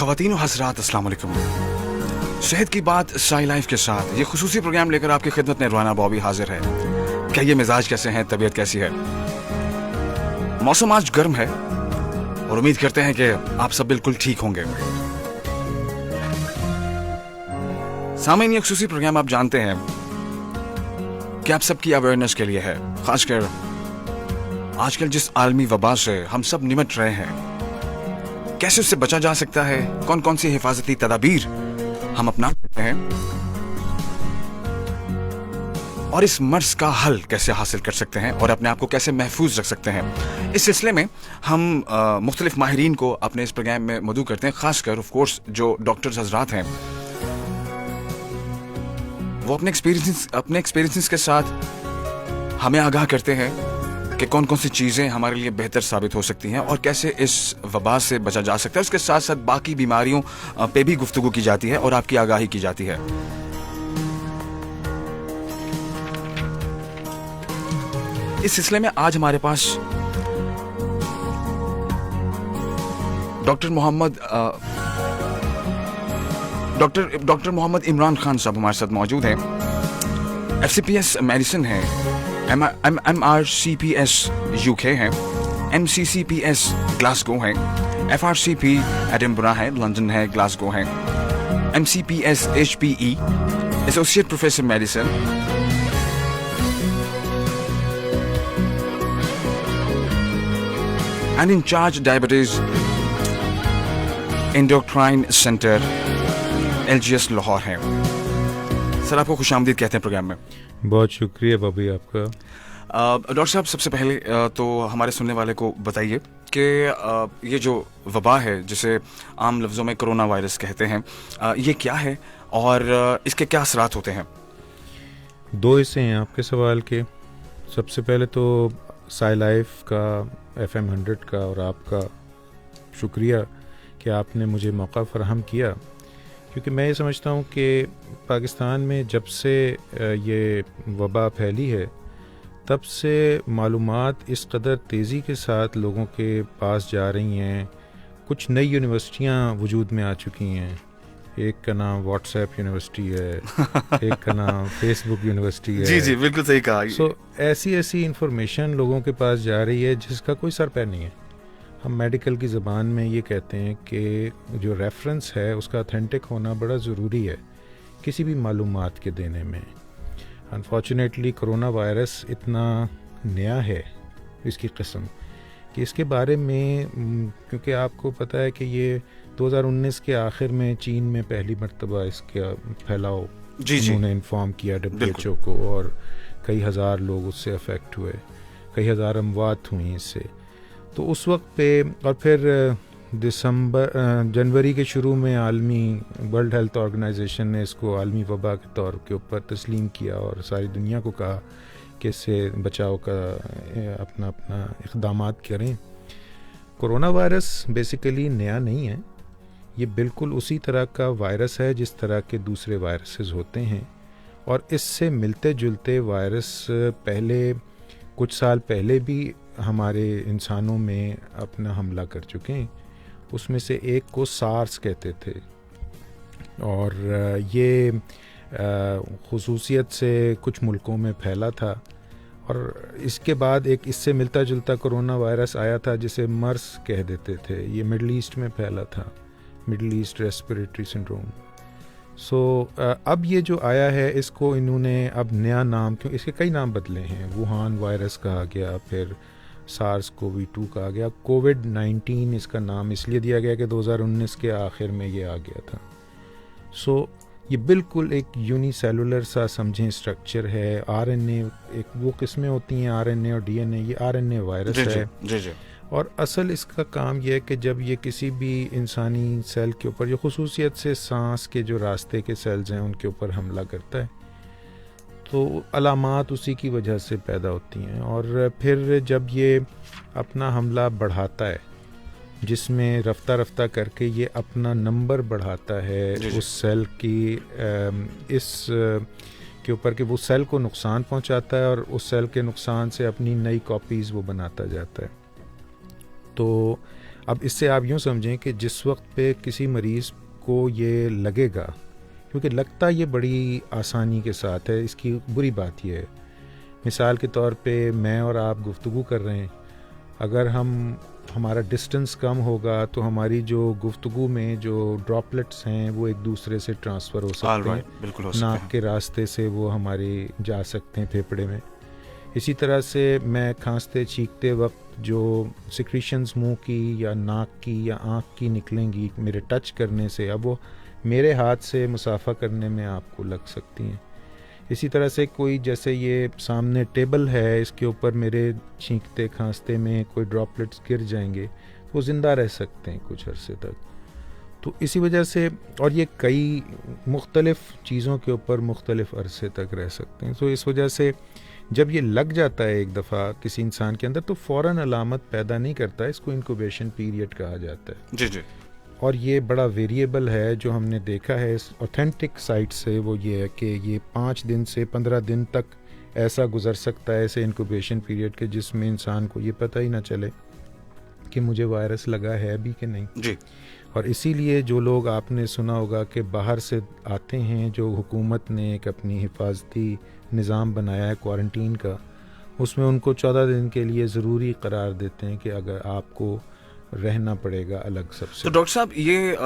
ख़वातीन व हज़रात अस्सलाम वालेकुम। सेहत की बात साई लाइफ के साथ ये खुसूसी प्रोग्राम लेकर आपकी खिदमत में रुहाना बॉबी हाजिर है। क्या ये मिजाज कैसे हैं, तबीयत कैसी है? मौसम आज गर्म है और उम्मीद करते हैं कि आप सब बिल्कुल ठीक होंगे। सामईन, ये खुसूसी प्रोग्राम आप जानते हैं कि आप सबकी अवेयरनेस के लिए है, खासकर आजकल जिस आलमी वबा से हम सब निमट रहे हैं, कैसे उससे बचा जा सकता है, कौन कौन सी हिफाजती तदाबीर हम अपना सकते हैं और इस मर्ज का हल कैसे हासिल कर सकते हैं और अपने आप को कैसे महफूज रख सकते हैं। इस सिलसिले में हम मुख्तलिफ माहिरीन को अपने इस प्रोग्राम में मदऊ करते हैं, खासकर ऑफ कोर्स जो डॉक्टर्स हजरात हैं, वो अपने एक्सपीरियंसेस के साथ हमें आगाह करते हैं कि कौन कौन सी चीज़ें हमारे लिए बेहतर साबित हो सकती हैं और कैसे इस वबा से बचा जा सकता है। उसके साथ साथ बाकी बीमारियों पे भी गुफ्तगू की जाती है और आपकी आगाही की जाती है। इस सिलसिले में आज हमारे पास डॉक्टर मोहम्मद इमरान खान साहब हमारे साथ मौजूद हैं। FCPS मेडिसिन है, MRCPS UK है, MCCPS ग्लासगो है, FRCP एडिनबरा है, लंदन है, ग्लासगो है, MCPS HPE associate professor medicine, and incharge diabetes endocrine centre LGS Lahore है। सर, आपको खुशामदीद कहते हैं प्रोग्राम में। बहुत शुक्रिया बॉबी आपका। डॉक्टर साहब, सबसे पहले तो हमारे सुनने वाले को बताइए कि ये जो वबा है जिसे आम लफ्ज़ों में कोरोना वायरस कहते हैं, ये क्या है और इसके क्या असरात होते हैं? दो हिस्से हैं आपके सवाल के। सबसे पहले तो साई लाइफ का, FM 100 का और आपका शुक्रिया कि आपने मुझे मौका फराहम किया, क्योंकि मैं ये समझता हूँ कि पाकिस्तान में जब से ये वबा फैली है तब से मालूमात इस कदर तेज़ी के साथ लोगों के पास जा रही हैं। कुछ नई यूनिवर्सिटियाँ वजूद में आ चुकी हैं। एक का नाम व्हाट्सएप यूनिवर्सिटी है, एक का नाम फेसबुक यूनिवर्सिटी है। जी जी, बिल्कुल सही कहा। सो ऐसी इंफॉर्मेशन लोगों के पास जा रही है जिसका कोई सर पैर नहीं है। हम मेडिकल की ज़बान में ये कहते हैं कि जो रेफरेंस है उसका ऑथेंटिक होना बड़ा ज़रूरी है किसी भी मालूमात के देने में। अनफॉर्चुनेटली कोरोना वायरस इतना नया है इसकी किस्म कि इसके बारे में, क्योंकि आपको पता है कि ये 2019 के आखिर में चीन में पहली मरतबा इसका फैलाव उन्होंने इन्फॉर्म किया WHO को, और कई हज़ार लोग उससे अफेक्ट हुए, कई हज़ार अमवात हुई इससे। तो उस वक्त पे, और फिर जनवरी के शुरू में आलमी वर्ल्ड हेल्थ ऑर्गेनाइजेशन ने इसको आलमी वबा के तौर के ऊपर तस्लीम किया और सारी दुनिया को कहा कि इससे बचाव का अपना इक़दामात करें। कोरोना वायरस बेसिकली नया नहीं है, ये बिल्कुल उसी तरह का वायरस है जिस तरह के दूसरे वायरसेस होते हैं, और इससे मिलते जुलते वायरस पहले कुछ साल पहले भी हमारे इंसानों में अपना हमला कर चुके हैं। उसमें से एक को सार्स कहते थे, और ये खुसूसियत से कुछ मुल्कों में फैला था, और इसके बाद एक इससे मिलता जुलता कोरोना वायरस आया था जिसे मर्स कह देते थे। ये मिडल ईस्ट में फैला था, मिडल ईस्ट रेस्पिरेटरी सिंड्रोम। सो अब ये जो आया है इसको इन्होंने अब नया नाम, क्यों इसके कई नाम बदले हैं, वुहान वायरस कहा गया, फिर SARS-CoV-2 कहा गया, COVID-19 इसका नाम इसलिए दिया गया कि 2019 के आखिर में ये आ गया था। सो ये बिल्कुल एक यूनिसेलुलर सा समझें स्ट्रक्चर है। RNA एक वो किस्में होती हैं, RNA और DNA, ये RNA वायरस है। जी। और असल इसका काम यह है कि जब ये किसी भी इंसानी सेल के ऊपर, जो खुसूसियत से सांस के जो रास्ते के सेल्स हैं उनके ऊपर हमला करता है, तो अलामात उसी की वजह से पैदा होती हैं। और फिर जब ये अपना हमला बढ़ाता है, जिसमें रफ्ता रफ्ता करके ये अपना नंबर बढ़ाता है उस सेल की इस के ऊपर कि वो सेल को नुकसान पहुंचाता है, और उस सेल के नुकसान से अपनी नई कॉपीज़ वो बनाता जाता है। तो अब इससे आप यूँ समझें कि जिस वक्त पे किसी मरीज़ को ये लगेगा, क्योंकि लगता ये बड़ी आसानी के साथ है, इसकी बुरी बात ये है, मिसाल के तौर पे मैं और आप गुफ्तगू कर रहे हैं, अगर हमारा डिस्टेंस कम होगा तो हमारी जो गुफ्तगू में जो ड्रॉपलेट्स हैं वो एक दूसरे से ट्रांसफ़र हो सकते हैं, बिल्कुल हो सकते नाक हैं। के रास्ते से वो हमारे जा सकते हैं फेफड़े में। इसी तरह से मैं खांसते छींकते वक्त जो सिक्रीशंस मुंह की या नाक की या आँख की निकलेंगी मेरे टच करने से, अब वो मेरे हाथ से मुसाफा करने में आपको लग सकती हैं। इसी तरह से कोई जैसे ये सामने टेबल है, इसके ऊपर मेरे छींकते खांसते में कोई ड्रॉपलेट्स गिर जाएंगे, वो ज़िंदा रह सकते हैं कुछ अरसे तक। तो इसी वजह से, और ये कई मुख्तलिफ़ चीज़ों के ऊपर मुख्तलिफ़ अरसे तक रह सकते हैं। तो इस वजह से जब ये लग जाता है एक दफ़ा किसी इंसान के अंदर तो फ़ौरन अलामत पैदा नहीं करता है, इसको इंक्यूबेशन पीरियड कहा जाता है। जी जी। और ये बड़ा वेरिएबल है। जो हमने देखा है इस ऑथेंटिक साइट से वो ये है कि ये 5 दिन से 15 दिन तक ऐसा गुजर सकता है ऐसे इंक्यूबेशन पीरियड के, जिसमें इंसान को ये पता ही ना चले कि मुझे वायरस लगा है भी कि नहीं जी। और इसीलिए जो लोग आपने सुना होगा कि बाहर से आते हैं, जो हुकूमत ने एक अपनी हिफाजती निज़ाम बनाया है क्वारंटीन का, उसमें उनको 14 दिन के लिए ज़रूरी करार देते हैं कि अगर आपको रहना पड़ेगा अलग सबसे। तो डॉक्टर साहब ये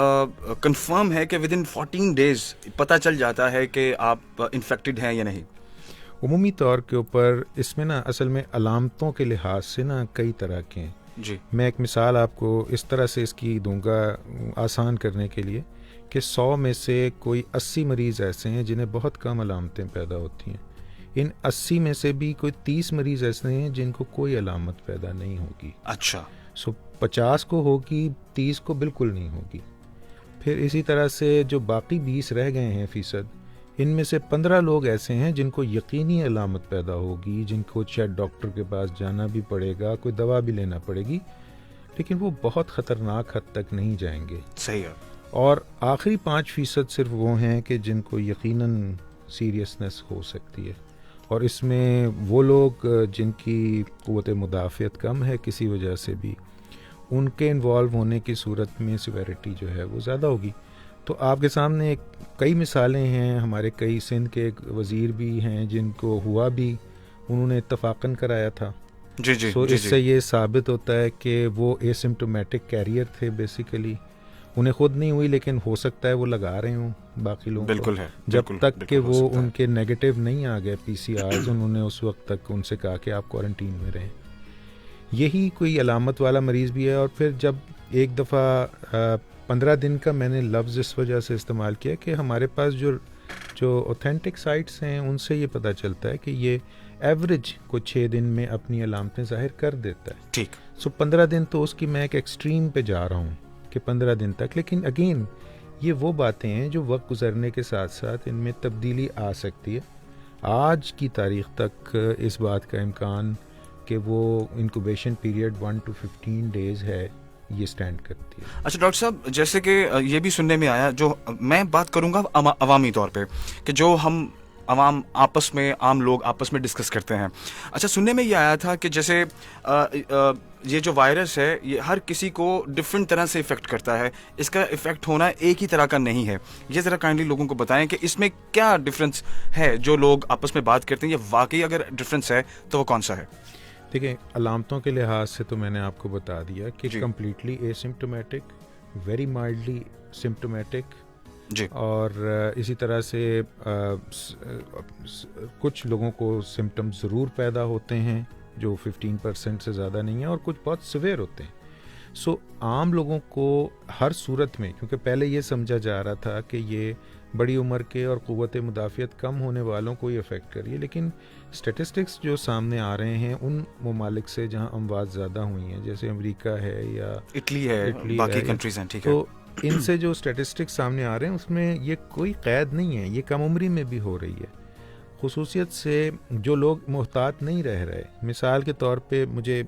कंफर्म है कि विद इन 14 डेज पता चल जाता है कि आप इन्फेक्टेड हैं या नहीं? उमूमी तौर के ऊपर इसमें ना असल में अलामतों के लिहाज से ना कई तरह के हैं। जी। मैं एक मिसाल आपको इस तरह से इसकी दूंगा आसान करने के लिए कि 100 में से कोई 80 मरीज़ ऐसे हैं जिन्हें बहुत कम अलामतें पैदा होती हैं। इन 80 में से भी कोई 30 मरीज़ ऐसे हैं जिनको कोई अलामत पैदा नहीं होगी। अच्छा। सो 50 को होगी, 30 को बिल्कुल नहीं होगी। फिर इसी तरह से जो बाकी 20 रह गए हैं फ़ीसद, इनमें से 15 लोग ऐसे हैं जिनको यकीनी अलामत पैदा होगी, जिनको शायद डॉक्टर के पास जाना भी पड़ेगा, कोई दवा भी लेना पड़ेगी, लेकिन वो बहुत ख़तरनाक हद तक नहीं जाएंगे। सही है। और आखिरी 5% सिर्फ वो हैं कि जिनको यकीनन सीरियसनेस हो सकती है, और इसमें वो लोग जिनकी क़ुव्वत मुदाफ़ियत कम है किसी वजह से भी, उनके इन्वॉल्व होने की सूरत में सिवेरिटी जो है वो ज़्यादा होगी। तो आपके सामने कई मिसालें हैं। हमारे कई सिंध के एक वज़ीर भी हैं जिनको हुआ भी, उन्होंने इत्तफ़ाक़न कराया था। जी जी। सो इससे ये साबित होता है कि वो एसिम्प्टोमेटिक कैरियर थे बेसिकली। उन्हें खुद नहीं हुई, लेकिन हो सकता है वो लगा रहे हों बाकी लोगों को। बिल्कुल है। जब तक कि वो उनके नेगेटिव नहीं आ गए PCR, उन्होंने उस वक्त तक उनसे कहा कि आप क्वारंटीन में रहें। यही कोई अलामत वाला मरीज़ भी है। और फिर जब एक दफ़ा 15 दिन का मैंने लफ्ज़ इस वजह से इस्तेमाल किया कि हमारे पास जो ऑथेंटिक साइट्स हैं उनसे ये पता चलता है कि ये एवरेज को 6 दिन में अपनी अलामतें ज़ाहिर कर देता है। ठीक। सो 15 दिन तो उसकी मैं एक एक्सट्रीम पे जा रहा हूँ कि 15 दिन तक, लेकिन अगेन ये वो बातें हैं जो वक्त गुजरने के साथ साथ इनमें तब्दीली आ सकती है। आज की तारीख़ तक इस बात का इम्कान कि वो इंक्यूबेशन पीरियड 1 to 15 डेज़ है, ये स्टैंड करती है। अच्छा डॉक्टर साहब, जैसे कि ये भी सुनने में आया, जो मैं बात करूंगा अवामी तौर पे, कि जो हम आम लोग आपस में डिस्कस करते हैं। अच्छा, सुनने में ये आया था कि जैसे ये जो वायरस है ये हर किसी को डिफरेंट तरह से इफ़ेक्ट करता है, इसका इफ़ेक्ट होना एक ही तरह का नहीं है। ये ज़रा काइंडली लोगों को बताएं कि इसमें क्या डिफरेंस है जो लोग आपस में बात करते हैं, ये वाकई अगर डिफरेंस है तो वो कौन सा है? देखिए, अलामतों के लिहाज से तो मैंने आपको बता दिया कि completely asymptomatic, very mildly symptomatic जी, और इसी तरह से कुछ लोगों को सिम्टम्स ज़रूर पैदा होते हैं जो 15% से ज़्यादा नहीं है, और कुछ बहुत सिवियर होते हैं। सो आम लोगों को हर सूरत में, क्योंकि पहले ये समझा जा रहा था कि ये बड़ी उम्र के और क़ुव्वत मुदाफ़ियत कम होने वालों को ही अफेक्ट करिए, लेकिन स्टेटिस्टिक्स जो सामने आ रहे हैं उन ममालिक से जहां अमवात ज़्यादा हुई हैं, जैसे अमेरिका है या इटली है, बाकी कंट्रीज़ हैं, ठीक है, तो इनसे जो स्टेटिस्टिक्स सामने आ रहे हैं उसमें ये कोई क़ैद नहीं है, ये कम उम्री में भी हो रही है। खुसूसियत से जो लोग मुहतात नहीं रह रहे, मिसाल के तौर पे मुझे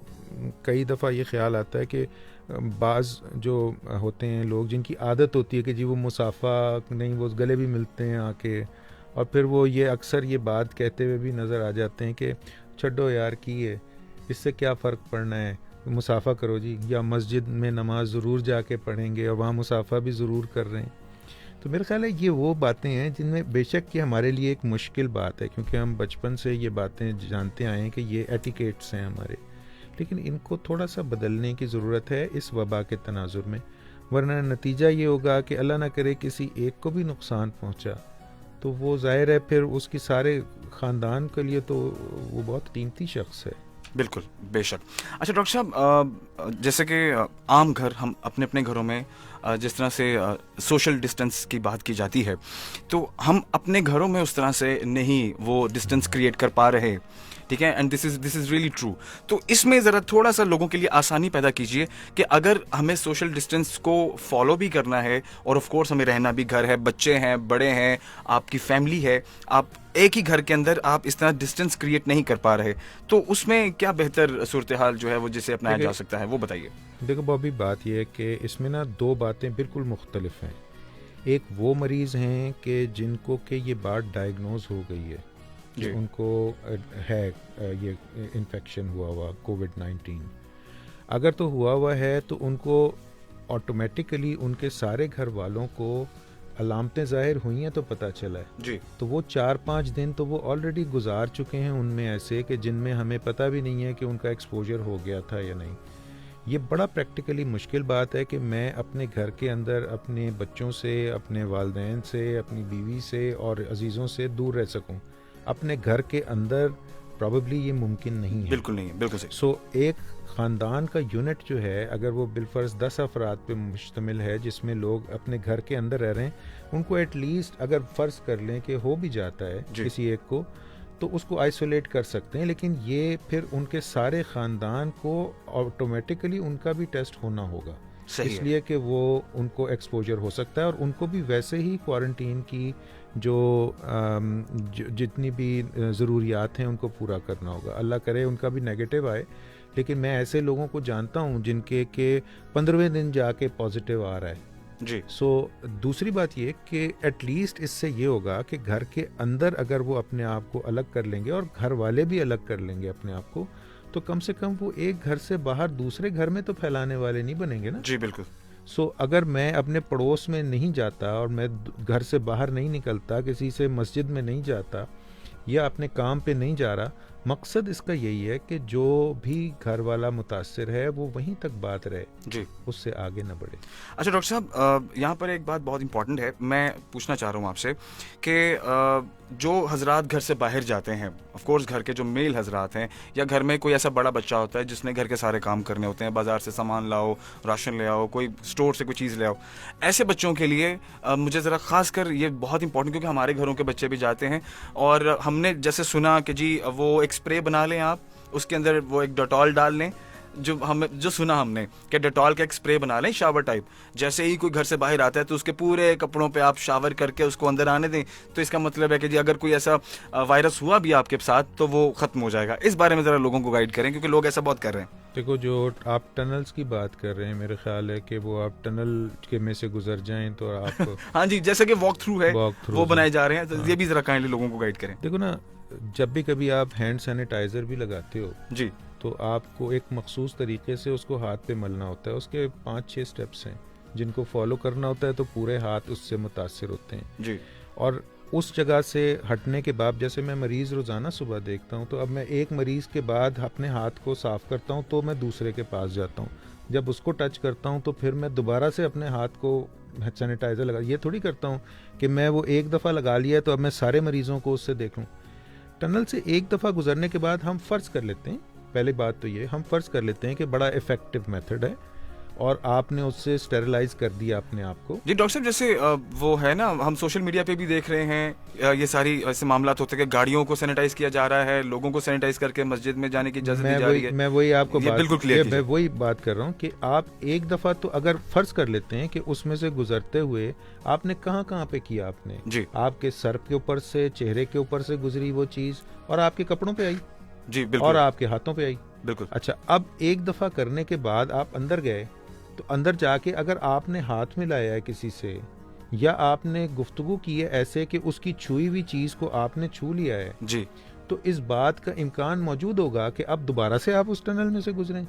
कई दफ़ा ये ख्याल आता है कि बाज़ जो होते हैं लोग जिनकी आदत होती है कि जी वो मुसाफ़ा नहीं, वो गले भी मिलते हैं आके, और फिर वो ये अक्सर ये बात कहते हुए भी नज़र आ जाते हैं कि छड्डो यार की है, इससे क्या फ़र्क पड़ना है, मुसाफ़ा करो जी, या मस्जिद में नमाज ज़रूर जाके पढ़ेंगे और वहाँ मुसाफ़ा भी ज़रूर कर रहे हैं। तो मेरा ख्याल है ये वो बातें हैं जिनमें बेशक कि हमारे लिए एक मुश्किल बात है, क्योंकि हम बचपन से ये बातें जानते आए हैं कि ये एटिकेट्स हैं हमारे, लेकिन इनको थोड़ा सा बदलने की ज़रूरत है इस वबा के तनाजुर में, वरना नतीजा ये होगा कि अल्लाह ना करे किसी एक को भी नुकसान पहुंचा तो वो ज़ाहिर है फिर उसकी सारे ख़ानदान के लिए तो वो बहुत कीमती शख्स है। बिल्कुल, बेशक। अच्छा डॉक्टर साहब, जैसे कि आम घर हम अपने अपने घरों में जिस तरह से सोशल डिस्टेंस की बात की जाती है, तो हम अपने घरों में उस तरह से नहीं वो डिस्टेंस क्रिएट कर पा रहे, ठीक है, and this is really true. तो इसमें ज़रा थोड़ा सा लोगों के लिए आसानी पैदा कीजिए कि अगर हमें सोशल डिस्टेंस को फॉलो भी करना है और ऑफ कोर्स हमें रहना भी, घर है, बच्चे हैं, बड़े हैं, आपकी फैमिली है, आप एक ही घर के अंदर आप इस तरह डिस्टेंस क्रिएट नहीं कर पा रहे, तो उसमें क्या बेहतर सूरत हाल जो है वो जिसे अपनाया जा सकता है वो बताइए। देखो बॉबी, बात यह है कि इसमें ना दो बातें बिल्कुल मुख्तलिफ हैं। एक वो मरीज़ हैं कि जिनको के ये बात डायग्नोज हो गई है कि उनको है ये इन्फेक्शन हुआ कोविड-19, अगर तो हुआ है तो उनको ऑटोमेटिकली उनके सारे घर वालों को अलामतें ज़ाहिर हुई हैं तो पता चला है जी, तो वो 4-5 दिन तो वो ऑलरेडी गुजार चुके हैं उनमें ऐसे कि जिनमें हमें पता भी नहीं है कि उनका एक्सपोजर हो गया था या नहीं। ये बड़ा प्रैक्टिकली मुश्किल बात है कि मैं अपने घर के अंदर अपने बच्चों से, अपने वालिदैन से, अपनी बीवी से और अजीज़ों से दूर रह सकूं। अपने घर के अंदर प्रॉबेबली ये मुमकिन नहीं है। बिल्कुल नहीं है, बिल्कुल सही। सो एक ख़ानदान का यूनिट जो है, अगर वो बिलफर्ज 10 अफराद पे मुश्तमिल है जिसमें लोग अपने घर के अंदर रह रहे हैं, उनको एटलीस्ट अगर फ़र्ज़ कर लें कि हो भी जाता है किसी एक को, तो उसको आइसोलेट कर सकते हैं, लेकिन ये फिर उनके सारे ख़ानदान को ऑटोमेटिकली उनका भी टेस्ट होना होगा, इसलिए कि वो उनको एक्सपोजर हो सकता है और उनको भी वैसे ही क्वारंटीन की जो जितनी भी ज़रूरियात हैं उनको पूरा करना होगा। अल्लाह करे उनका भी नेगेटिव आए, लेकिन मैं ऐसे लोगों को जानता हूँ जिनके के 15वें दिन जाके पॉजिटिव आ रहा है जी। सो दूसरी बात ये कि एटलीस्ट इससे ये होगा कि घर के अंदर अगर वो अपने आप को अलग कर लेंगे और घर वाले भी अलग कर लेंगे अपने आप को, तो कम से कम वो एक घर से बाहर दूसरे घर में तो फैलाने वाले नहीं बनेंगे ना। जी बिल्कुल। सो अगर मैं अपने पड़ोस में नहीं जाता और मैं घर से बाहर नहीं निकलता, किसी से मस्जिद में नहीं जाता या अपने काम पे नहीं जा रहा, मकसद इसका यही है कि जो भी घर वाला मुतासिर है वो वहीं तक बात रहे जी, उससे आगे न बढ़े। अच्छा डॉक्टर साहब, यहाँ पर एक बात बहुत इंपॉर्टेंट है, मैं पूछना चाह रहा हूँ आपसे कि जो हजरात घर से बाहर जाते हैं, ऑफ कोर्स घर के जो मेल हजरात हैं, या घर में कोई ऐसा बड़ा बच्चा होता है जिसने घर के सारे काम करने होते हैं, बाजार से सामान लाओ, राशन ले आओ, कोई स्टोर से कोई चीज़ ले आओ, ऐसे बच्चों के लिए मुझे ज़रा ख़ास कर ये बहुत इंपॉर्टेंट, क्योंकि हमारे घरों के बच्चे भी जाते हैं और हमने जैसे सुना कि जी वो एक स्प्रे बना लें आप, उसके अंदर वो एक डेटॉल डाल लें, जो सुना हमने कि डेटॉल का एक स्प्रे बना लें शावर टाइप, जैसे ही कोई घर से बाहर आता है तो उसके पूरे कपड़ों पे आप शावर करके उसको अंदर आने दें, तो इसका मतलब है कि जी अगर कोई ऐसा वायरस हुआ भी आपके साथ तो वो ख़त्म हो जाएगा। इस बारे में ज़रा लोगों को गाइड करें, क्योंकि लोग ऐसा बहुत कर रहे हैं। देखो, जो आप टनल्स की बात कर रहे हैं, मेरे ख्याल है कि वो आप टनल के में से गुजर जाएं तो आप हाँ जी, जैसे कि वॉक थ्रू है वो बनाए जा रहे हैं, तो ये भी ज़रा काइंडली लोगों को गाइड करें। देखो ना, जब भी कभी आप हैंड सैनिटाइज़र भी लगाते हो जी, तो आपको एक मखसूस तरीके से उसको हाथ पे मलना होता है। उसके 5-6 स्टेप्स हैं जिनको फॉलो करना होता है, तो पूरे हाथ उससे मुतासिर होते हैं जी। और उस जगह से हटने के बाद, जैसे मैं मरीज़ रोज़ाना सुबह देखता हूँ, तो अब मैं एक मरीज़ के बाद अपने हाथ को साफ़ करता हूँ तो मैं दूसरे के पास जाता हूँ, जब उसको टच करता हूँ तो फिर मैं दोबारा से अपने हाथ को सैनिटाइज़र लगा, ये थोड़ी करता हूँ कि मैं वो एक दफ़ा लगा लिया तो अब मैं सारे मरीज़ों को उससे देख लूँ। टनल से एक दफ़ा गुजरने के बाद हम फ़र्ज़ कर लेते हैं, पहले बात तो ये, हम फ़र्ज़ कर लेते हैं कि बड़ा इफ़ेक्टिव मेथड है और आपने उससे स्टेरिलाइज कर दिया अपने आप को। जी डॉक्टर साहब, जैसे वो है ना, हम सोशल मीडिया पे भी देख रहे हैं ये सारी ऐसे मामलात होते हैं कि गाड़ियों को सैनिटाइज किया जा रहा है, लोगों को सैनिटाइज करके मस्जिद में जाने की इजाजत दी जा रही है। मैं वही आपको बिल्कुल क्लियर, मैं वही बात कर रहा हूँ कि आप एक दफ़ा तो अगर फ़र्ज़ कर लेते हैं कि उसमें से गुजरते हुए आपने कहाँ पे किया, आपने जी, आपके सर के ऊपर से, चेहरे के ऊपर से गुजरी वो चीज़ और आपके कपड़ों पे आई जी बिल्कुल, और आपके हाथों पे आई। बिल्कुल। अच्छा, अब एक दफ़ा करने के बाद आप अंदर गए, तो अंदर जाके अगर आपने हाथ में लाया है किसी से या आपने गुफ्तगू की है ऐसे कि उसकी छुई हुई चीज़ को आपने छू लिया है जी, तो इस बात का इम्कान मौजूद होगा कि अब दोबारा से आप उस टनल में से गुजरें।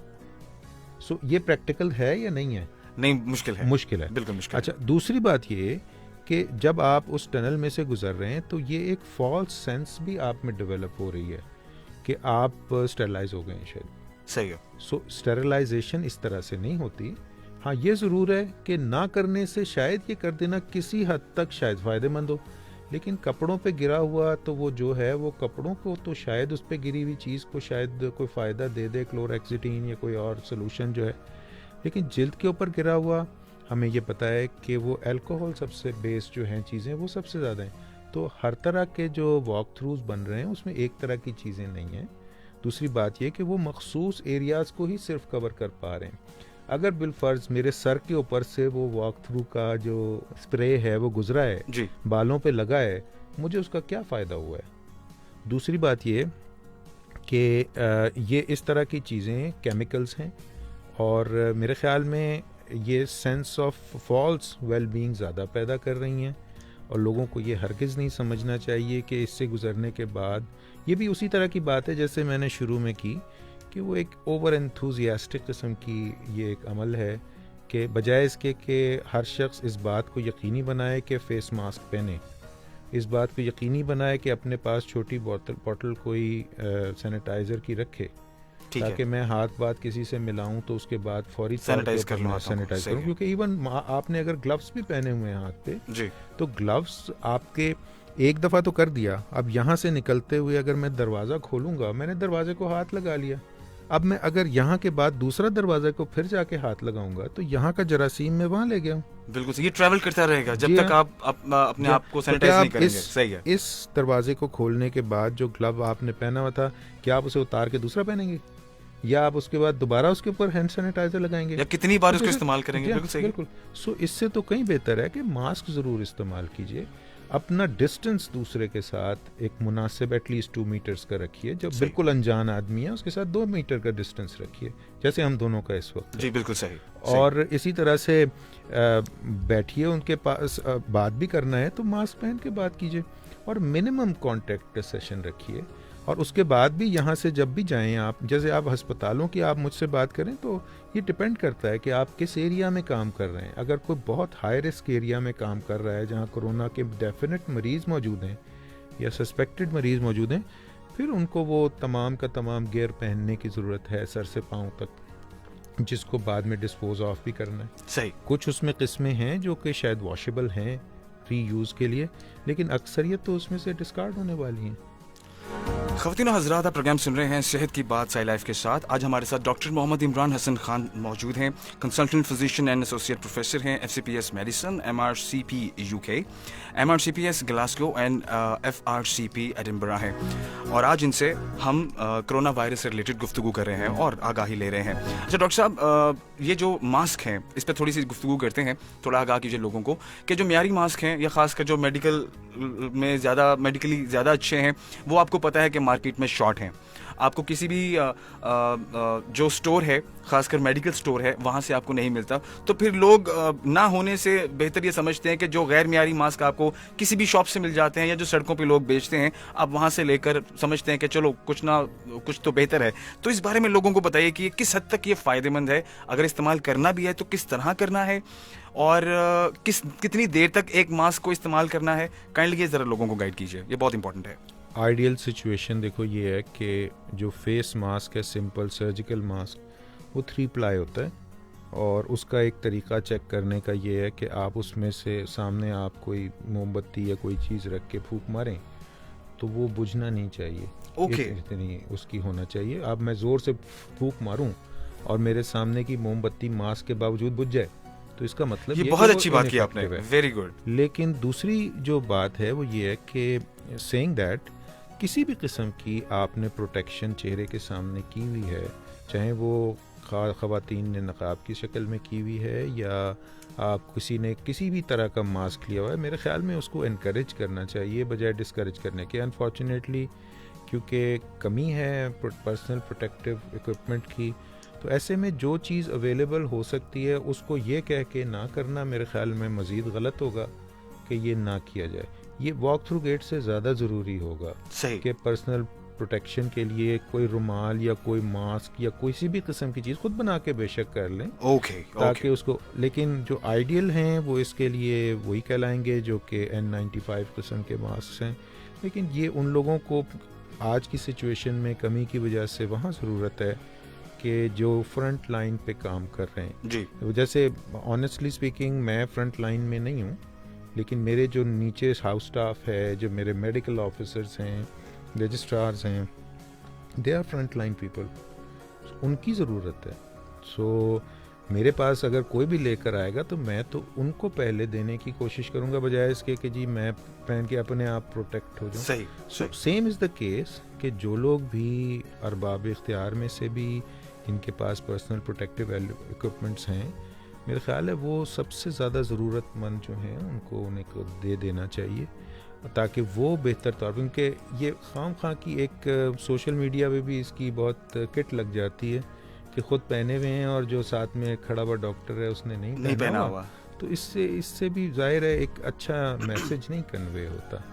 सो ये प्रैक्टिकल है या नहीं है? नहीं, मुश्किल है, मुश्किल है। बिल्कुल मुश्किल। अच्छा, दूसरी बात ये कि जब आप उस टनल में से गुजर रहे हैं तो ये एक फॉल्स सेंस भी आप में डेवलप हो रही है कि आप स्टेरलाइज हो गए हैं शायद। सही है। सो स्टेरलाइजेशन इस तरह से नहीं होती। हाँ, ये ज़रूर है कि ना करने से शायद ये कर देना किसी हद तक शायद फ़ायदेमंद हो, लेकिन कपड़ों पे गिरा हुआ तो वो जो है वो कपड़ों को तो शायद उस पे गिरी हुई चीज़ को शायद कोई फ़ायदा दे दे, क्लोरेक्सिटीन या कोई और सोल्यूशन जो है, लेकिन जिल्द के ऊपर गिरा हुआ हमें ये पता है कि वो अल्कोहल सबसे बेस्ड जो हैं चीज़ें वो सबसे ज़्यादा हैं। तो हर तरह के जो वॉक थ्रूज बन रहे हैं उसमें एक तरह की चीज़ें नहीं हैं। दूसरी बात ये कि वो मखसूस एरियाज़ को ही सिर्फ कवर कर पा रहे हैं। अगर बिलफर्ज मेरे सर के ऊपर से वो वॉक थ्रू का जो स्प्रे है वो गुजरा है जी, बालों पे लगा है, मुझे उसका क्या फ़ायदा हुआ है? दूसरी बात ये कि ये इस तरह की चीज़ें केमिकल्स हैं और मेरे ख़्याल में ये सेंस ऑफ फॉल्स वेल-बीइंग ज़्यादा पैदा कर रही हैं और लोगों को ये हरगिज़ नहीं समझना चाहिए कि इससे गुज़रने के बाद, ये भी उसी तरह की बात है जैसे मैंने शुरू में की कि वो एक ओवर एंथुजियास्टिक किस्म की ये एक अमल है कि बजाय इसके कि हर शख्स इस बात को यकीनी बनाए कि फ़ेस मास्क पहने, इस बात को यकीनी बनाए कि अपने पास छोटी बोतल कोई सैनिटाइज़र की रखे ताकि मैं हाथ बात किसी से मिलाऊं तो उसके बाद फौरी सैनिटाइज कर लूं, सैनिटाइज करूं, क्योंकि इवन आपने अगर ग्लव्स भी पहने हुए हैं हाथ पे जी, तो ग्लव्स आपके एक दफ़ा तो कर दिया, अब यहाँ से निकलते हुए अगर मैं दरवाज़ा खोलूंगा, मैंने दरवाजे को हाथ लगा लिया, अब मैं अगर यहाँ के बाद दूसरा दरवाजे को फिर जाके हाथ लगाऊंगा तो यहाँ का जरासीम मैं वहाँ ले गया हूँ। बिल्कुल सही, ये ट्रैवल करता रहेगा जब तक आप अपने आप को सैनिटाइज नहीं करेंगे। सही है। इस दरवाजे को खोलने के बाद जो ग्लव आपने पहना हुआ था, क्या आप उसे उतार के दूसरा पहनेंगे या आप उसके बाद दोबारा उसके ऊपर हैंड सैनिटाइजर लगाएंगे या कितनी बार उसको इस्तेमाल करेंगे? बिल्कुल सही, बिल्कुल। सो इससे तो कहीं बेहतर है कि मास्क ज़रूर इस्तेमाल कीजिए, अपना डिस्टेंस दूसरे के साथ एक मुनासिब एटलीस्ट 2 मीटर्स का रखिए, जब बिल्कुल अनजान आदमी है उसके साथ 2 मीटर का डिस्टेंस रखिए जैसे हम दोनों का इस वक्त। जी बिल्कुल सही। और इसी तरह से बैठिए, उनके पास बात भी करना है तो मास्क पहन के बात कीजिए और मिनिमम कांटेक्ट सेशन रखिए। और उसके बाद भी यहाँ से जब भी जाएं आप, जैसे आप अस्पतालों की आप मुझसे बात करें तो ये डिपेंड करता है कि आप किस एरिया में काम कर रहे हैं। अगर कोई बहुत हाई रिस्क एरिया में काम कर रहा है जहाँ कोरोना के डेफिनेट मरीज़ मौजूद हैं या सस्पेक्टेड मरीज़ मौजूद हैं, फिर उनको वो तमाम का तमाम गियर पहनने की ज़रूरत है सर से पाँव तक, जिसको बाद में डिस्पोज ऑफ भी करना है। सही। कुछ उसमें किस्में हैं जो कि शायद वॉशेबल हैं री यूज़ के लिए, लेकिन अक्सरियत तो उसमें से डिस्कार्ड होने वाली हैं। ख़वातीन और हज़रात, आप प्रोग्राम सुन रहे हैं सेहत की बात साई लाइफ के साथ। आज हमारे साथ डॉक्टर मोहम्मद इमरान हसन खान मौजूद हैं, consultant physician and associate professor हैं, FCPS medicine, MRCP UK, MRCPS Glasgow and FRCP Edinburgh है। और आज इनसे हम कोरोना वायरस से रिलेटेड गुफ्तगू कर रहे हैं और आगाही ले रहे हैं। अच्छा डॉक्टर साहब, ये जो मास्क हैं इस पर थोड़ी सी गुफ्तगू करते हैं, थोड़ा आगाह कीजिए लोगों को कि जो मियारी मास्क हैं या ख़ासकर जो मेडिकली ज़्यादा अच्छे हैं वो आपको पता है कि मार्केट में शॉर्ट हैं। आपको किसी भी जो स्टोर है, खासकर मेडिकल स्टोर है, वहाँ से आपको नहीं मिलता। तो फिर लोग ना होने से बेहतर ये समझते हैं कि जो गैर मियारी मास्क आपको किसी भी शॉप से मिल जाते हैं या जो सड़कों पे लोग बेचते हैं, आप वहाँ से लेकर समझते हैं कि चलो कुछ ना कुछ तो बेहतर है। तो इस बारे में लोगों को बताइए कि किस हद तक ये फ़ायदेमंद है, अगर इस्तेमाल करना भी है तो किस तरह करना है और कितनी देर तक एक मास्क को इस्तेमाल करना है। काइंडली ये ज़रा लोगों को गाइड कीजिए, ये बहुत इंपॉर्टेंट है। आइडियल सिचुएशन देखो ये है कि जो फेस मास्क है, सिंपल सर्जिकल मास्क, वो 3 प्लाई होता है और उसका एक तरीका चेक करने का ये है कि आप उसमें से सामने आप कोई मोमबत्ती या कोई चीज़ रख के फूंक मारें तो वो बुझना नहीं चाहिए। ओके। इतनी उसकी होना चाहिए। अब मैं ज़ोर से फूंक मारूं और मेरे सामने की मोमबत्ती मास्क के बावजूद बुझ जाए तो इसका मतलब ये बहुत अच्छी बात की आपने, वेरी गुड। लेकिन दूसरी जो बात है वो ये है कि सेइंग दैट किसी भी किस्म की आपने प्रोटेक्शन चेहरे के सामने की हुई है, चाहे वो ख़वातीन ने नकाब की शक्ल में की हुई है या आप किसी ने किसी भी तरह का मास्क लिया हुआ है, मेरे ख़्याल में उसको इनकरेज करना चाहिए बजाय डिस्करेज करने के। अनफॉर्चुनेटली क्योंकि कमी है पर्सनल प्रोटेक्टिव इक्विपमेंट की, तो ऐसे में जो चीज़ अवेलेबल हो सकती है उसको ये कह के ना करना मेरे ख़्याल में मज़ीद गलत होगा कि ये ना किया जाए। ये वॉक थ्रू गेट से ज़्यादा ज़रूरी होगा सही कि पर्सनल प्रोटेक्शन के लिए कोई रुमाल या कोई मास्क या कोई सी भी किस्म की चीज़ खुद बना के बेशक कर लें, ओके ताकि उसको, लेकिन जो आइडियल हैं वो इसके लिए वही कहलाएंगे जो कि N95 किस्म के मास्क हैं। लेकिन ये उन लोगों को आज की सिचुएशन में कमी की वजह से वहाँ ज़रूरत है कि जो फ्रंट लाइन पे काम कर रहे हैं जी। जैसे ऑनेस्टली स्पीकिंग मैं फ्रंट लाइन में नहीं हूँ, लेकिन मेरे जो नीचे हाउस स्टाफ है, जो मेरे मेडिकल ऑफिसर्स हैं, रजिस्ट्रार्स हैं, they are front line people, उनकी ज़रूरत है। सो मेरे पास अगर कोई भी लेकर आएगा तो मैं तो उनको पहले देने की कोशिश करूंगा, बजाय इसके कि जी मैं पहन के अपने आप प्रोटेक्ट हो जाऊं। सही। सेम इज़ द केस कि जो लोग भी अरबाब इख्तियार में से भी इनके पास पर्सनल प्रोटेक्टिव इक्विपमेंट्स हैं, मेरा ख्याल है वो सबसे ज़्यादा ज़रूरतमंद जो हैं उनको उन्हें को दे देना चाहिए, ताकि वो बेहतर तौर पर, क्योंकि ये खाम की एक सोशल मीडिया पे भी इसकी बहुत किट लग जाती है कि खुद पहने हुए हैं और जो साथ में खड़ा हुआ डॉक्टर है उसने नहीं पहना हुआ, तो इससे भी जाहिर है एक अच्छा मैसेज नहीं कन्वे होता।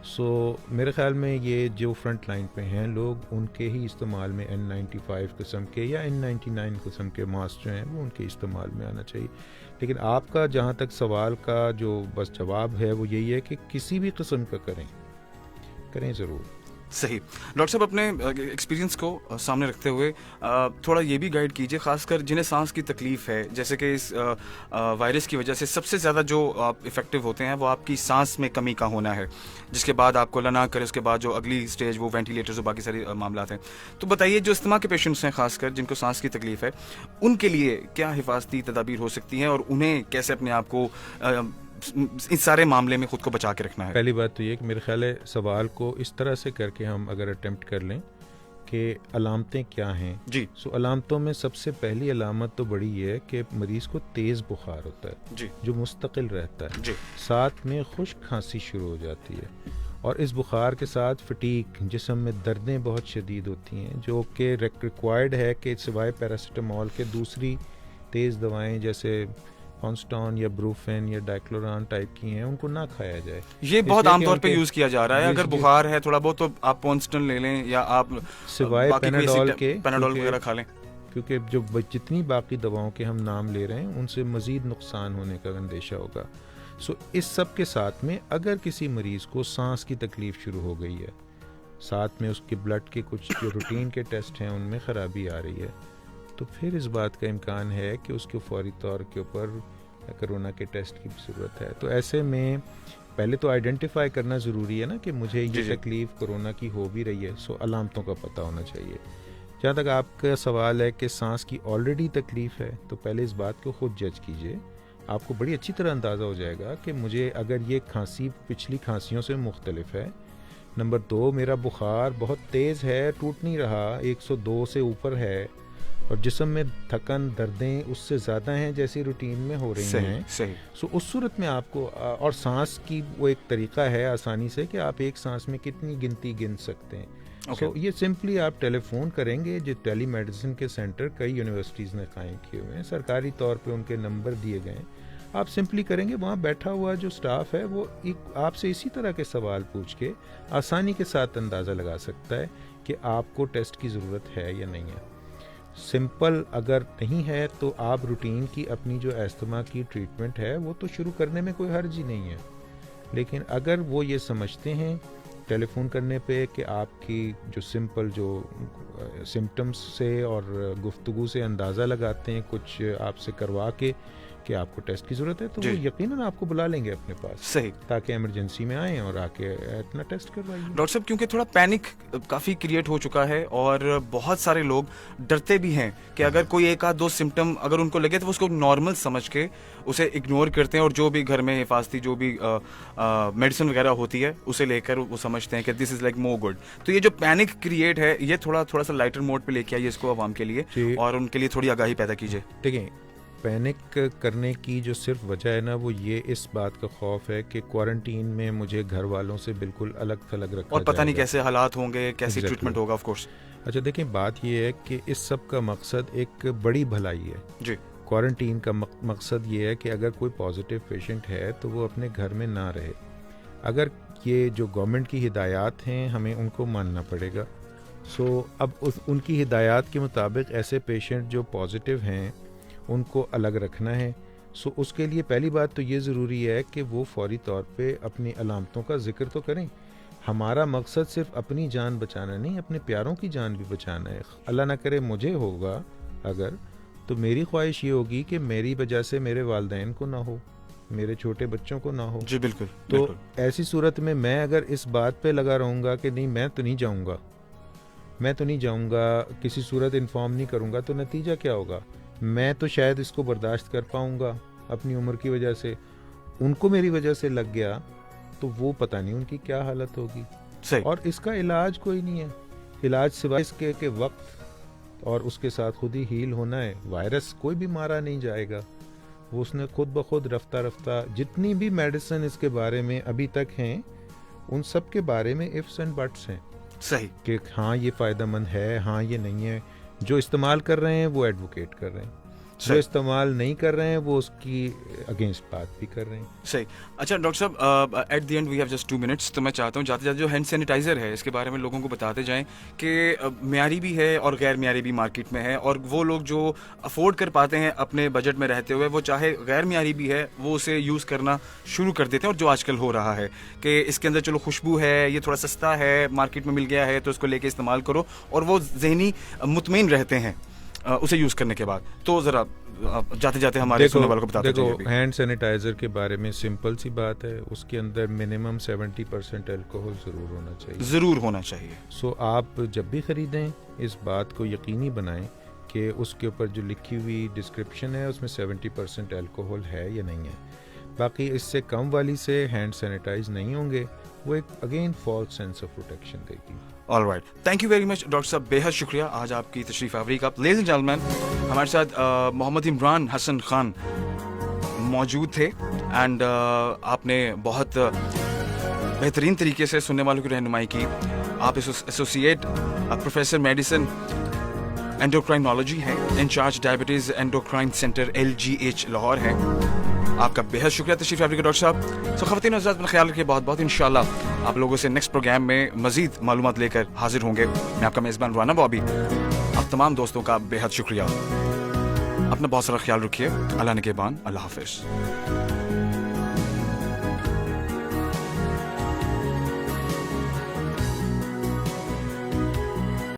सो मेरे ख्याल में ये जो फ्रंट लाइन पे हैं लोग, उनके ही इस्तेमाल में N95 किस्म के या N99 किस्म के मास्क जो हैं वो उनके इस्तेमाल में आना चाहिए। लेकिन आपका जहाँ तक सवाल का जो बस जवाब है वो यही है कि किसी भी किस्म का करें ज़रूर। सही। डॉक्टर साहब, अपने एक्सपीरियंस को सामने रखते हुए थोड़ा ये भी गाइड कीजिए, खासकर जिन्हें सांस की तकलीफ़ है, जैसे कि इस वायरस की वजह से सबसे ज़्यादा जो इफ़ेक्टिव होते हैं वो आपकी सांस में कमी का होना है, जिसके बाद आपको अल्लाह ना करे उसके बाद जो अगली स्टेज वो वेंटिलेटर्स और बाकी सारे मामला हैं। तो बताइए, जो इस्तेमा के पेशेंट्स हैं खासकर जिनको सांस की तकलीफ़ है, उनके लिए क्या हिफाजती तदाबीर हो सकती हैं और उन्हें कैसे अपने आप को इस सारे मामले में खुद को बचा के रखना है? पहली बात तो ये कि मेरे ख्याल है सवाल को इस तरह से करके हम अगर अटेम्प्ट कर लें कि अलामतें क्या हैं जी। सो अलामतों में सबसे पहली अलामत तो बड़ी है कि मरीज़ को तेज़ बुखार होता है जी, जो मुस्तकिल रहता है जी। साथ में खुश्क खांसी शुरू हो जाती है, और इस बुखार के साथ फटीक, जिस्म में दर्दें बहुत शदीद होती हैं, जो कि रिक्वायर्ड है कि सिवाय पैरासीटामोल के दूसरी तेज़ दवाएं जैसे कॉन्स्टॉन या ब्रूफेन या डाइक्लोरान टाइप की हैं उनको ना खाया जाए। ये बहुत आमतौर पे यूज किया जा रहा है। अगर बुखार है थोड़ा बहुत तो आप पॉन्स्टन ले लें या आप सिवाय पैनाडोल वगैरह खा लें, क्योंकि जो जितनी बाकी दवाओं के हम नाम ले रहे हैं उनसे मज़ीद नुकसान होने का अंदेशा होगा। सो इस सब के साथ में अगर किसी मरीज़ को सांस की तकलीफ़ शुरू हो गई है, साथ में उसके ब्लड के कुछ जो रूटीन के टेस्ट हैं उनमें ख़राबी आ रही है, तो फिर इस बात का इम्कान है कि उसको फौरी तौर के ऊपर कोरोना के टेस्ट की ज़रूरत है। तो ऐसे में पहले तो आइडेंटिफाई करना ज़रूरी है ना कि मुझे ये तकलीफ़ कोरोना की हो भी रही है, सो अलामतों का पता होना चाहिए। जहाँ तक आपका सवाल है कि सांस की ऑलरेडी तकलीफ़ है, तो पहले इस बात को ख़ुद जज कीजिए, आपको बड़ी अच्छी तरह अंदाज़ा हो जाएगा कि मुझे अगर ये खांसी पिछली खांसियों से मुख्तलिफ है। नंबर 2, मेरा बुखार बहुत तेज़ है, टूट नहीं रहा, 102 से ऊपर है, और जिस्म में थकन दर्दें उससे ज़्यादा हैं जैसी रूटीन में हो रही हैं। सही। सो उस सूरत में आपको, और सांस की वो एक तरीका है आसानी से कि आप एक सांस में कितनी गिनती गिन सकते हैं। सो ये सिंपली आप टेलीफोन करेंगे, जो टेली मेडिसिन के सेंटर कई यूनिवर्सिटीज़ ने कायम किए हुए हैं, सरकारी तौर पे उनके नंबर दिए गए हैं, आप सिंपली करेंगे, वहाँ बैठा हुआ जो स्टाफ है वो आपसे इसी तरह के सवाल पूछ के आसानी के साथ अंदाज़ा लगा सकता है कि आपको टेस्ट की ज़रूरत है या नहीं है। सिंपल अगर नहीं है तो आप रूटीन की अपनी जो अस्थमा की ट्रीटमेंट है वो तो शुरू करने में कोई हर्ज ही नहीं है। लेकिन अगर वो ये समझते हैं टेलीफोन करने पे कि आपकी जो सिंपल जो सिम्टम्स से और गुफ्तगू से अंदाज़ा लगाते हैं कुछ आपसे करवा के कि आपको टेस्ट की ज़रूरत है, तो वो यकीनन आपको बुला लेंगे अपने पास, सही, ताकि इमरजेंसी में आएँ और आके अपना टेस्ट करवाइए। डॉक्टर साहब, क्योंकि थोड़ा पैनिक काफ़ी क्रिएट हो चुका है और बहुत सारे लोग डरते भी हैं कि अगर कोई एक आध दो सिम्टम अगर उनको लगे तो वो उसको नॉर्मल समझ के उसे इग्नोर करते हैं और जो भी घर में हिफाजती जो भी मेडिसिन वगैरह होती है उसे लेकर वो समझते हैं कि this is like more good. तो ये जो पैनिक क्रिएट है ये थोड़ा सा लाइटर मोड पे लेके आइए इसको आवाम के लिए और उनके लिए थोड़ी आगाही पैदा कीजिए। देखिए, पैनिक करने की जो सिर्फ वजह है ना वो ये इस बात का खौफ है कि क्वारंटीन में मुझे घर वालों से बिल्कुल अलग थलग रखा और पता नहीं कैसे हालात होंगे, कैसी ट्रीटमेंट होगा। Of course. अच्छा देखिए, बात ये है कि इस सब का मकसद एक बड़ी भलाई है जी। क्वारंटीन का मकसद ये है कि अगर कोई पॉजिटिव पेशेंट है तो वो अपने घर में ना रहे। अगर ये जो गवर्नमेंट की हिदायत हैं हमें उनको मानना पड़ेगा, सो अब उनकी हिदायत के मुताबिक ऐसे पेशेंट जो पॉजिटिव हैं उनको अलग रखना है। सो उसके लिए पहली बात तो ये ज़रूरी है कि वो फौरी तौर पे अपनी अलामतों का जिक्र तो करें। हमारा मकसद सिर्फ अपनी जान बचाना नहीं, अपने प्यारों की जान भी बचाना है। अल्लाह ना करे मुझे होगा अगर, तो मेरी ख्वाहिश ये होगी कि मेरी वजह से मेरे वालिदैन को ना हो, मेरे छोटे बच्चों को ना हो। जी बिल्कुल। तो बिल्कुल। ऐसी सूरत में मैं अगर इस बात पे लगा रहूँगा कि नहीं मैं तो नहीं जाऊँगा, मैं तो नहीं जाऊँगा, किसी सूरत इन्फॉर्म नहीं करूँगा, तो नतीजा क्या होगा? मैं तो शायद इसको बर्दाश्त कर पाऊँगा अपनी उम्र की वजह से, उनको मेरी वजह से लग गया तो वो पता नहीं उनकी क्या हालत होगी। सही। और इसका इलाज कोई नहीं है, इलाज सिवाय इसके कि वक्त और उसके साथ खुद ही हील होना है। वायरस कोई भी मारा नहीं जाएगा, वो उसने खुद ब खुद रफ्ता रफ्ता जितनी भी मेडिसिन इसके बारे में अभी तक हैं उन सब के बारे में इफ्स एंड बट्स हैं। सही। कि हाँ ये फ़ायदेमंद है, हाँ ये नहीं है। जो इस्तेमाल कर रहे हैं वो एडवोकेट कर रहे हैं, जो इस्तेमाल नहीं कर रहे हैं वो उसकी अगेंस्ट बात भी कर रहे हैं। सही। अच्छा doctor sahab, at the end we have just 2 minutes, तो मैं चाहता हूँ जाते जाते जो हैंड सैनिटाइज़र है इसके बारे में लोगों को बताते जाएं कि म्यारी भी है और गैर म्यारी भी मार्केट में है, और वो लोग जो अफोर्ड कर पाते हैं अपने बजट में रहते हुए, वो चाहे गैर म्यारी भी है वो उसे यूज़ करना शुरू कर देते हैं। और जो आजकल हो रहा है कि इसके अंदर चलो खुशबू है, ये थोड़ा सस्ता है, मार्केट में मिल गया है तो इसको लेके इस्तेमाल करो, और वो ज़हनी मुतमईन रहते हैं उसे यूज़ करने के बाद। तो ज़रा जाते जाते हमारे सुनने वालों को बताते जाइए। देखो हैंड सैनिटाइज़र के बारे में सिंपल सी बात है, उसके अंदर मिनिमम 70% अल्कोहल ज़रूर होना चाहिए। ज़रूर होना चाहिए। सो आप जब भी ख़रीदें इस बात को यकीनी बनाएं कि उसके ऊपर जो लिखी हुई डिस्क्रिप्शन है उसमें 70% अल्कोहल है या नहीं है। बाकी इससे कम वाली से हैंड सैनिटाइज नहीं होंगे, वो एक again false sense of protection देगी। All right, thank you very much doctor साहब, बेहद शुक्रिया आज आपकी तशरीफ आवरी का। लेडीज एंड जेंटलमैन, हमारे साथ मोहम्मद इमरान हसन खान मौजूद थे, एंड आपने बहुत बेहतरीन तरीके से सुनने वालों की रहनुमाई की। आप एसोसिएट प्रोफेसर मेडिसिन एंडोक्राइनोलॉजी हैं, incharge diabetes endocrine centre LGH Lahore हैं। आपका बेहद शुक्रिया तशरीफ आवरी का डॉक्टर साहब। सो ख़वातीन हज़रात अपना ख्याल रखिए बहुत बहुत। इंशाल्लाह आप लोगों से नेक्स्ट प्रोग्राम में मज़ीद मालूमात लेकर हाजिर होंगे। मैं आपका मेज़बान राना बॉबी, आप तमाम दोस्तों का बेहद शुक्रिया। अपना बहुत सारा ख्याल रखिए। अल्लाह निगहबान, अल्लाह हाफ़िज़।